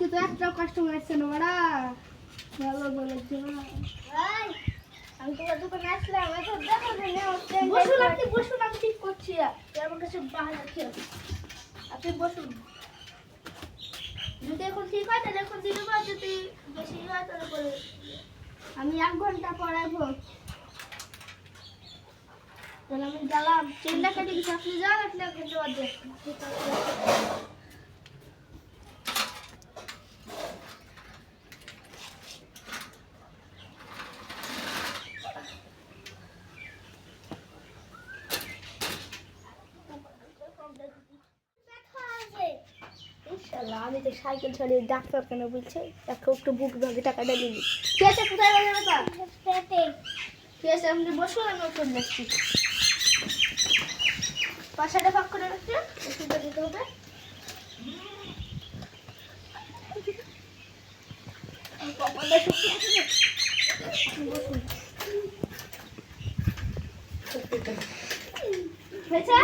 আজকে তো একটাও কাস্টমার আসছে না বাড়া ভালো বলেছে না আমি তোমার দোকানে আসলাম এখন দেখো বসুন আপনি বসুন আমি ঠিক করছি আমার কাছে বাহানা কি আছে আপনি বসুন যদি এখন ঠিক হয় তাহলে এখন দিলে বা যদি বেশি হয় তাহলে পরে আমি 1 ঘন্টা পড়াবো তাহলে আমি গেলাম ট্রেনটা কেটে গেছে আপনি যান আপনি 1 ঘন্টা বাদ দেন আমি তো সাইকেল ছাড়িয়ে ডাক্তার কেন বলছে একটু বুক ভাগে টাকাটা দিবি ঠিক আছে কোথায় বাজে বাবা ঠিক আছে আপনি বসুন আমি ওষুধ দিচ্ছি 5 টাকা ভাগ করে রাখছি ওষুধটা দিতে হবে হয়েছে